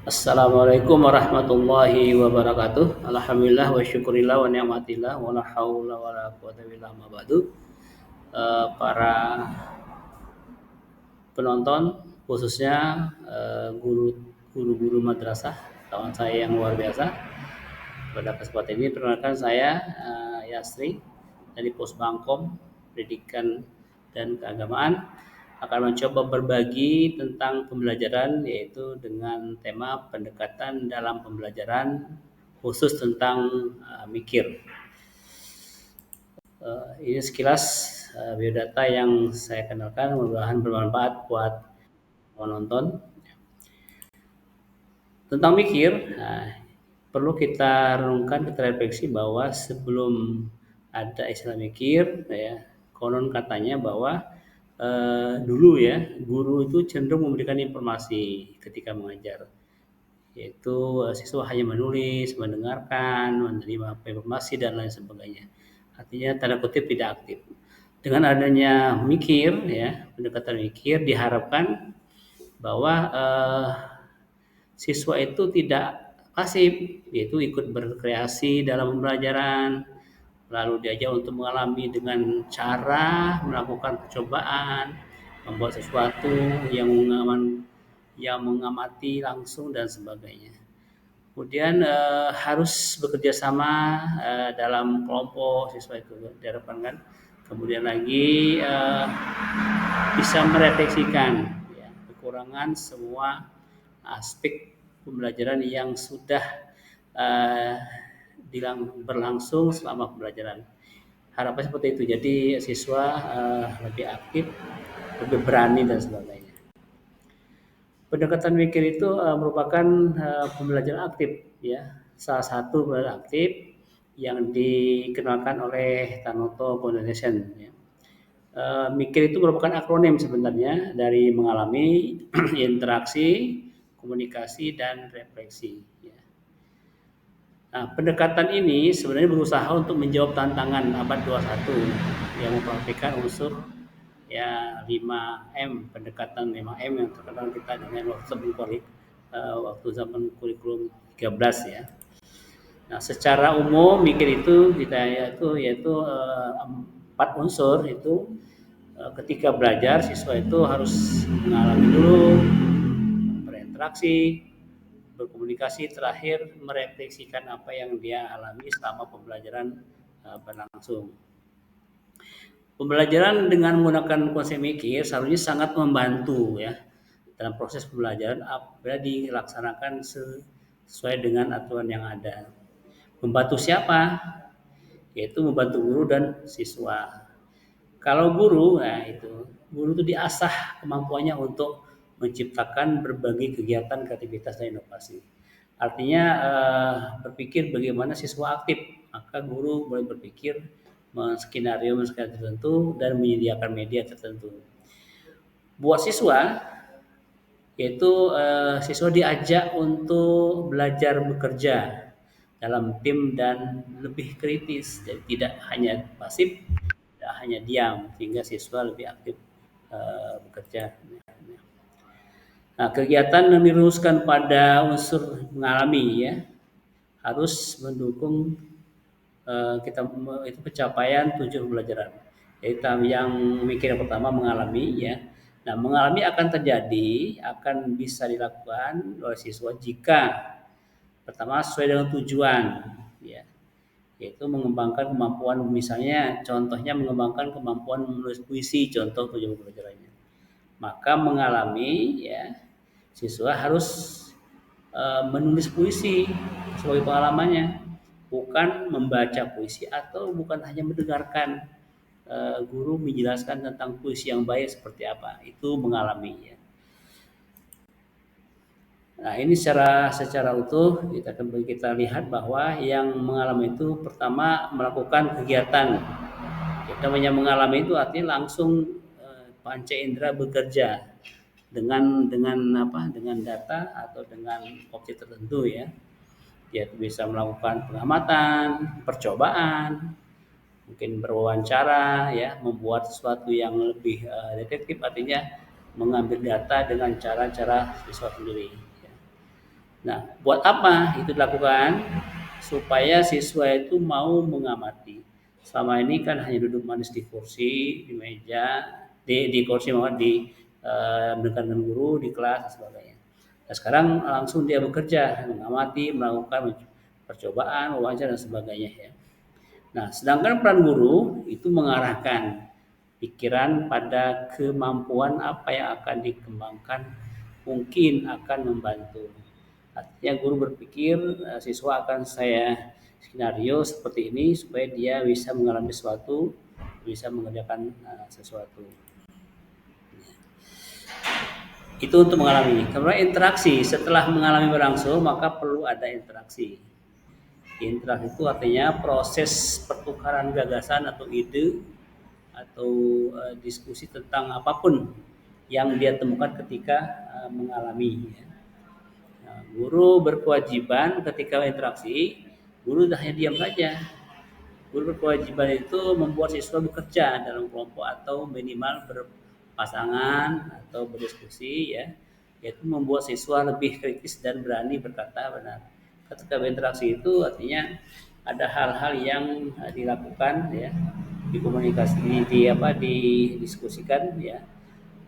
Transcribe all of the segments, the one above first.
Assalamualaikum warahmatullahi wabarakatuh. Alhamdulillah wa syukurillah wa ni'matillah wa la haula wa la quwata illa ma ba'du. Para penonton khususnya guru-guru madrasah, kawan saya yang luar biasa. Pada kesempatan ini perkenalkan saya Yasri dari Posbangkom Pendidikan dan Keagamaan akan mencoba berbagi tentang pembelajaran, yaitu dengan tema pendekatan dalam pembelajaran khusus tentang mikir. Ini sekilas biodata yang saya kenalkan, mudah-mudahan bermanfaat buat penonton. Tentang mikir, perlu kita renungkan, kita refleksi bahwa sebelum ada istilah mikir, ya, konon katanya bahwa dulu ya, guru itu cenderung memberikan informasi ketika mengajar, yaitu siswa hanya menulis, mendengarkan, menerima informasi dan lain sebagainya. Artinya tanda kutip tidak aktif. Dengan adanya mikir, ya, pendekatan mikir, diharapkan bahwa siswa itu tidak pasif, yaitu ikut berkreasi dalam pembelajaran, lalu diajak untuk mengalami dengan cara melakukan percobaan, membuat sesuatu yang mengamati langsung dan sebagainya. Kemudian harus bekerja sama dalam kelompok siswa itu diharapkan kan. Kemudian lagi bisa merefleksikan, ya, kekurangan semua aspek pembelajaran yang sudah uh, berlangsung selama pembelajaran. Harapan seperti itu. Jadi siswa lebih aktif, lebih berani dan sebagainya. Pendekatan mikir itu merupakan pembelajaran aktif, ya. Salah satu pembelajaran aktif yang dikenalkan oleh Tanoto Foundation, ya. Mikir itu merupakan akronim sebenarnya dari mengalami, interaksi, komunikasi, dan refleksi. Ya. Nah, pendekatan ini sebenarnya berusaha untuk menjawab tantangan abad 21 yang memperhatikan unsur, ya, 5M, pendekatan 5M yang terkenal kita dengan waktu zaman kurikulum 13, ya. Nah, secara umum mikir itu kita yaitu 4 unsur itu. Ketika belajar, siswa itu harus mengalami dulu, berinteraksi, berkomunikasi, terakhir merefleksikan apa yang dia alami selama pembelajaran berlangsung. Pembelajaran dengan menggunakan konsep mikir seharusnya sangat membantu, ya, dalam proses pembelajaran apabila dilaksanakan sesuai dengan aturan yang ada. Membantu siapa? Yaitu membantu guru dan siswa. Kalau guru, nah guru itu diasah kemampuannya untuk menciptakan berbagai kegiatan kreativitas dan inovasi. Artinya berpikir bagaimana siswa aktif, maka guru boleh berpikir skenario tertentu dan menyediakan media tertentu. Buat siswa, yaitu siswa diajak untuk belajar bekerja dalam tim dan lebih kritis, jadi tidak hanya pasif, tidak hanya diam, sehingga siswa lebih aktif bekerja. Nah, kegiatan yang dirumuskan pada unsur mengalami, ya, harus mendukung kita itu pencapaian tujuan pembelajaran. Yaitu yang mikir yang pertama mengalami, ya. Nah, mengalami akan terjadi, akan bisa dilakukan oleh siswa jika pertama sesuai dengan tujuan, ya, yaitu mengembangkan kemampuan, misalnya contohnya mengembangkan kemampuan menulis puisi, contoh tujuan pembelajarannya. Maka mengalami, ya, siswa harus menulis puisi sebagai pengalamannya, bukan membaca puisi atau bukan hanya mendengarkan guru menjelaskan tentang puisi yang baik seperti apa. Itu mengalami, ya. Nah, ini secara utuh kita lihat bahwa yang mengalami itu pertama melakukan kegiatan. Kita namanya mengalami itu artinya langsung panca indera bekerja dengan data atau dengan objek tertentu, ya. Dia bisa melakukan pengamatan, percobaan, mungkin berwawancara, ya, membuat sesuatu yang lebih detektif, artinya mengambil data dengan cara-cara siswa sendiri. Ya. Nah, buat apa itu dilakukan? Supaya siswa itu mau mengamati. Selama ini kan hanya duduk manis di kursi, di meja, di kursi maupun di mendengarkan guru di kelas dan sebagainya. Nah, sekarang langsung dia bekerja, mengamati, melakukan percobaan, wawancara dan sebagainya ya. Nah, sedangkan peran guru itu mengarahkan pikiran pada kemampuan apa yang akan dikembangkan, mungkin akan membantu. Artinya guru berpikir siswa akan saya skenario seperti ini supaya dia bisa mengalami sesuatu, bisa mengerjakan sesuatu. Itu untuk mengalami. Kemudian interaksi, setelah mengalami berlangsung maka perlu ada interaksi. Interaksi itu artinya proses pertukaran gagasan atau ide atau diskusi tentang apapun yang dia temukan ketika mengalami. Ya. Nah, guru berkewajiban ketika interaksi, guru hanya diam saja. Guru berkewajiban itu membuat siswa bekerja dalam kelompok atau minimal berpasangan atau berdiskusi ya, yaitu membuat siswa lebih kritis dan berani berkata benar. Ketika berinteraksi itu artinya ada hal-hal yang dilakukan ya, dikomunikasi didiskusikan ya.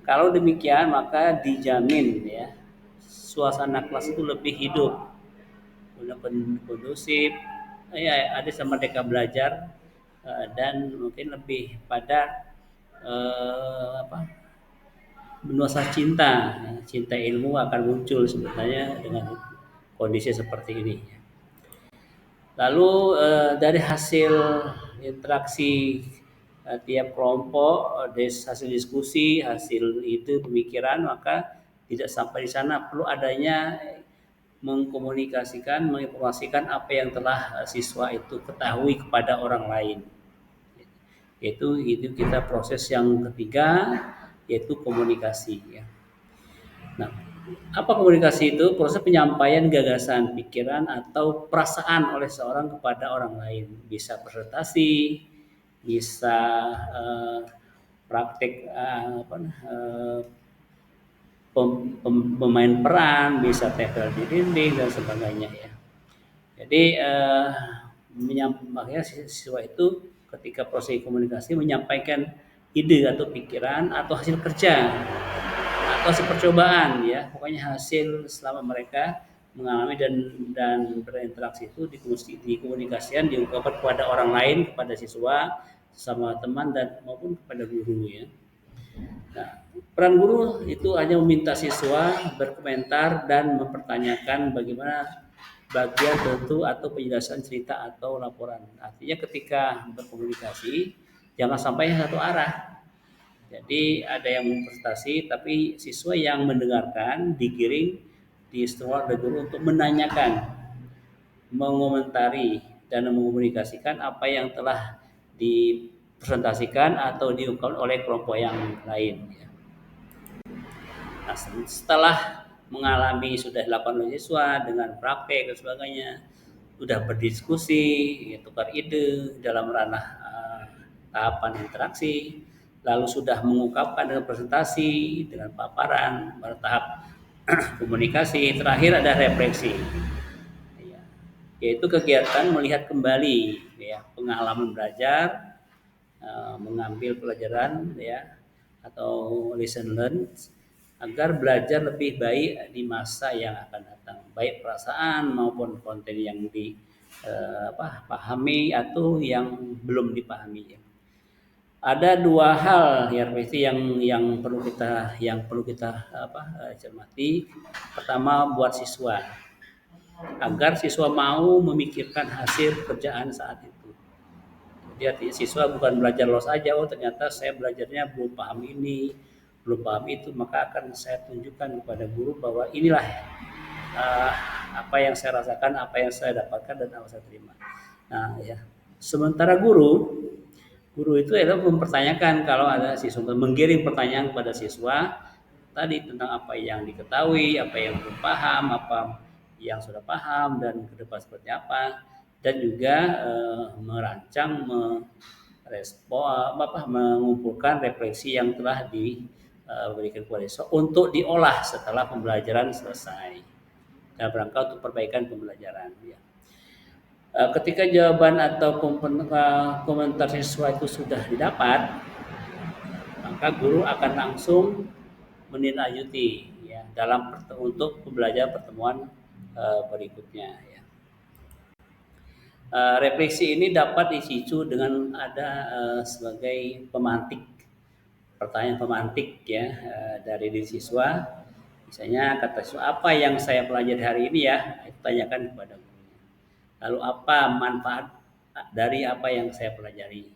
Kalau demikian maka dijamin ya suasana kelas itu lebih hidup, kondusif, ya ada sama mereka belajar dan mungkin lebih pada apa menuasa cinta, cinta ilmu akan muncul sebenarnya dengan kondisi seperti ini. Lalu dari hasil interaksi tiap kelompok, dari hasil diskusi, hasil itu pemikiran, maka tidak sampai di sana, perlu adanya mengkomunikasikan, menginformasikan apa yang telah siswa itu ketahui kepada orang lain. Itu kita proses yang ketiga, yaitu komunikasi. Ya. Nah, apa komunikasi itu? Proses penyampaian gagasan, pikiran atau perasaan oleh seorang kepada orang lain. Bisa presentasi, bisa praktek pemain peran, bisa tempel di dinding dan sebagainya ya. Jadi makanya siswa itu ketika proses komunikasi menyampaikan ide atau pikiran atau hasil kerja atau hasil percobaan ya, pokoknya hasil selama mereka mengalami dan berinteraksi itu dikomunikasikan, diungkapkan kepada orang lain, kepada siswa, sama teman dan maupun kepada guru ya. Nah, peran guru itu hanya meminta siswa berkomentar dan mempertanyakan bagaimana bagian tentu atau penjelasan cerita atau laporan. Artinya ketika berkomunikasi jangan sampai satu arah. Jadi ada yang mempresentasi tapi siswa yang mendengarkan digiring diinstruksi oleh guru untuk menanyakan, mengomentari dan mengkomunikasikan apa yang telah dipresentasikan atau diungkapkan oleh kelompok yang lain. Nah, setelah mengalami sudah 8 siswa dengan praktek dan sebagainya, sudah berdiskusi, ya, tukar ide dalam ranah tahapan interaksi, lalu sudah mengungkapkan dengan presentasi, dengan paparan, pada tahap komunikasi, terakhir ada refleksi, ya, yaitu kegiatan melihat kembali ya, pengalaman belajar, mengambil pelajaran ya atau lesson learned agar belajar lebih baik di masa yang akan datang, baik perasaan maupun konten yang dipahami atau yang belum dipahami ya. Ada dua hal ya pasti yang perlu kita cermati. Pertama buat siswa agar siswa mau memikirkan hasil kerjaan saat itu. Jadi artinya siswa bukan belajar los aja, oh ternyata saya belajarnya belum paham ini, belum paham itu, maka akan saya tunjukkan kepada guru bahwa inilah apa yang saya rasakan, apa yang saya dapatkan dan apa saya terima. Nah ya, sementara guru itu adalah mempertanyakan kalau ada siswa, menggiring pertanyaan kepada siswa tadi tentang apa yang diketahui, apa yang belum paham, apa yang sudah paham dan ke depan seperti apa, dan juga merancang, mengumpulkan refleksi yang telah diberikan kepada siswa untuk diolah setelah pembelajaran selesai. dalam rangka untuk perbaikan pembelajaran. Ya. Ketika jawaban atau komentar siswa itu sudah didapat, maka guru akan langsung menindaklanjuti ya dalam untuk pembelajaran pertemuan berikutnya. Ya. Refleksi ini dapat dipicu dengan ada sebagai pemantik pertanyaan pemantik ya dari diri siswa. Misalnya kata siswa, apa yang saya pelajari hari ini ya? Itu tanyakan kepada gurunya. Lalu apa manfaat dari apa yang saya pelajari?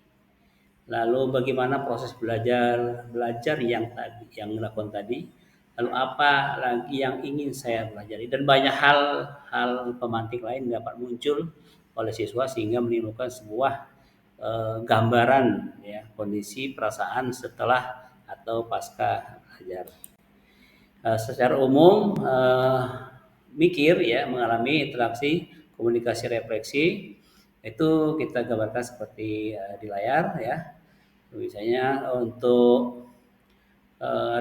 Lalu bagaimana proses belajar yang dilakukan tadi? Lalu apa lagi yang ingin saya pelajari? Dan banyak hal pemantik lain dapat muncul oleh siswa sehingga menimbulkan sebuah gambaran ya kondisi perasaan setelah atau pasca belajar. Secara umum mikir ya mengalami interaksi komunikasi refleksi itu kita gambarkan seperti di layar ya. Misalnya untuk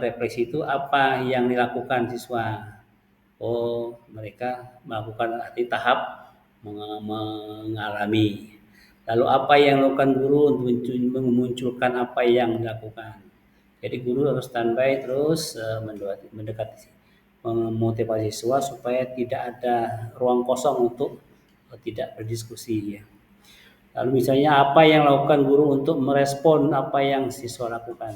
refleksi itu apa yang dilakukan siswa. Oh, mereka melakukan arti tahap mengalami. Lalu apa yang dilakukan guru untuk memunculkan apa yang dilakukan. Jadi guru harus standby terus mendekati memotivasi siswa supaya tidak ada ruang kosong untuk tidak berdiskusi ya. Lalu misalnya apa yang dilakukan guru untuk merespon apa yang siswa lakukan.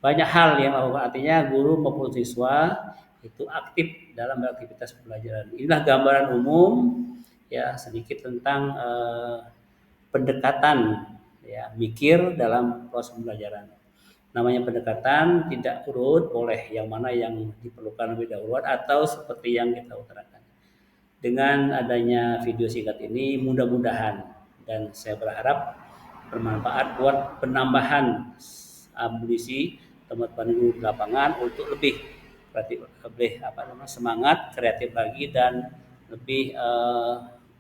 Banyak hal yang dilakukan, artinya guru maupun siswa itu aktif dalam aktivitas pembelajaran. Inilah gambaran umum ya sedikit tentang pendekatan ya mikir dalam proses pembelajaran. Namanya pendekatan tidak urut, boleh yang mana yang diperlukan lebih dahulu atau seperti yang kita utarakan. Dengan adanya video singkat ini mudah-mudahan dan saya berharap bermanfaat buat penambahan amunisi teman-teman guru di lapangan untuk lebih semangat, kreatif lagi dan lebih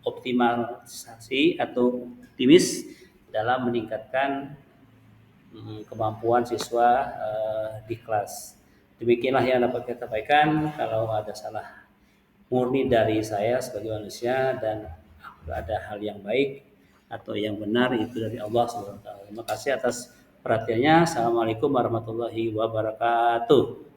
optimalisasi atau optimis dalam meningkatkan kemampuan siswa di kelas. Demikianlah yang dapat kita sampaikan. Kalau ada salah murni dari saya sebagai manusia dan ada hal yang baik atau yang benar itu dari Allah SWT. Terima kasih atas perhatiannya. Assalamualaikum warahmatullahi wabarakatuh.